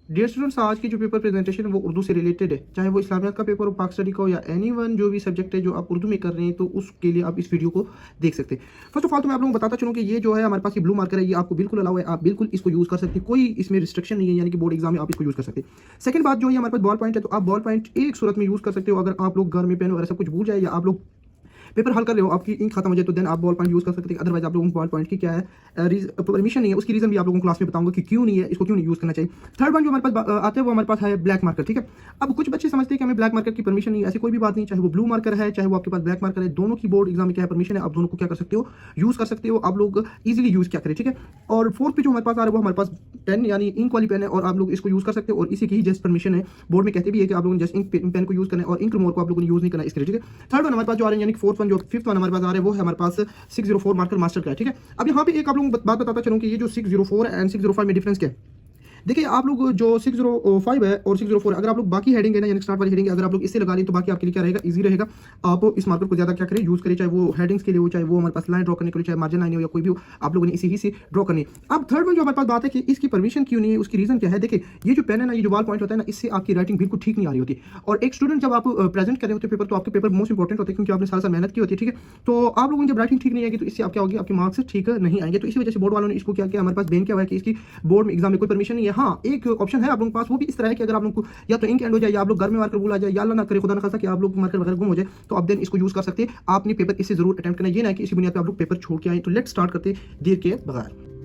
Dear students, आज की जो पेपर प्रेजेंटेशन है वो उर्दू से रिलेटेड है, चाहे वो इस्लामियात का पेपर हो, पाक स्टडी का हो, या एनीवन जो भी सब्जेक्ट है जो आप उर्दू में कर रहे हैं, तो उसके लिए आप इस वीडियो को देख सकते हैं। फर्स्ट ऑफ ऑल तो मैं आप लोगों को बताता चलूँ कि ये जो है हमारे पास ये ब्लू मार्कर है, ये आपको बिल्कुल अलाउ है, आप बिल्कुल इसको यूज़ कर सकते हैं, कोई इसमें रिस्ट्रिक्शन नहीं है, यानी कि बोर्ड एग्जाम में आप इसको यूज़ कर सकते हैं। सेकंड बात जो है हमारे पास बॉल पॉइंट है, तो आप बॉल पॉइंट एक सूरत में यूज़ कर सकते हो। अगर आप लोग घर में पेन वगैरह सब कुछ भूल जाए या आप लोग पेपर हल कर रहे हो, आपकी इंक खत्म हो जाए, तो देन आप बॉल पॉइंट यूज़ कर सकते हैं। अदरवाइज आप लोगों को बॉल पॉइंट की क्या है परमिशन नहीं है, उसकी रीज़न भी आप लोगों को क्लास में बताऊंगा कि क्यों नहीं है, इसको क्यों नहीं यूज़ करना चाहिए। थर्ड वन जो हमारे पास आता है वो हमारे पास है ब्लैक मार्कर। ठीक है, अब कुछ बच्चे समझते हैं कि हमें ब्लैक मार्कर की परमिशन नहीं है, ऐसी कोई भी बात नहीं, चाहे वो ब्लू मार्कर है चाहे वो आपके पास ब्लैक मार्कर है, दोनों की बोर्ड एग्जाम में क्या है परमिशन है, आप दोनों को क्या कर सकते हो, यूज़ कर सकते हो। आप लोग ईजिली यूज़ क्या करें। ठीक है, और फोर्थ पे जो हमारे पास आ रहा है वो हमारे पास पेन यानी इंक वाली पेन है, और आप लोग इसको यूज़ कर सकते हो, और इसी की ही जस्ट परमिशन है। बोर्ड में कहते भी है कि आप लोगों ने जस्ट इंक पेन को यूज़ करना है और इंक रिमूवर को आप लोगों ने यूज़ नहीं करना है इसके लिए। ठीक है, थर्ड वन हमारे पास जो आ रहे हैं, यानी फोर्थ वन जो फिफ्थ वन हमारे पास आ रहे हैं वो है हमारे पास 604 मार्कर मास्टर का है। ठीक है, अब यहाँ पे एक आप लोगों को बात बताता चलूँ कि ये जो 604 एंड 605 में डिफरेंस क्या है। देखिए, आप लोग जो 605 है और 604, अगर आप लोग बाकी हेडिंग है ना, यानी स्टार्ट वाली हेडिंग अगर आप लोग इससे लगा लें तो बाकी आपके लिए क्या रहेगा, इजी रहेगा। आप इस मार्कर को ज्यादा क्या करें, यूज करें, चाहे वो हेडिंग्स के लिए हो, चाहे वो हमारे पास लाइन ड्रॉ करने के लिए, चाहे मार्जिन लाइन हो या कोई भी हो, आप लोगों ने इसी ही से ड्रॉ करनी है। अब थर्ड वन जो हमारे पास बात है कि इसकी परमिशन क्यों नहीं है, उसकी रीजन क्या है। देखिए, ये जो पेन है ना, ये जो बॉल पॉइंट होता है ना, इससे आपकी राइटिंग बिल्कुल ठीक नहीं आ रही होती। और एक स्टूडेंट जब आप प्रेजेंट कर रहे होते पेपर, तो आपके पेपर मोस्ट इंपॉर्टेंट होते हैं, क्योंकि आपने सारा साल मेहनत की होती है। ठीक है, तो आप लोगों की जब राइटिंग ठीक नहीं आएगी तो इससे आप क्या होगी, आपके मार्क्स ठीक नहीं आएंगे। तो इसी वजह से बोर्ड वालों ने इसको क्या किया, हमारे पास बैन किया हुआ है कि इसकी बोर्ड में एग्जाम में कोई परमिशन नहीं है। हाँ, एक ऑप्शन है आप लोगों के पास, वो भी इस तरह है कि अगर आप लोगों को या तो इंक एंड हो जाए, या आप लोग घर में मार्कर भूल आ जाए, या अल्लाह ना करे खुदा ना खास्ता कि आप लोग मार्कर वगैरह गुम हो जाए, तो आप देन इसको यूज कर सकते हैं। आपने पेपर इससे जरूर अटेम्प्ट करना, ये ना कि इसी बुनियाद पर आप लोग पेपर छोड़ के आए। तो लेट्स स्टार्ट करते देर के बगैर।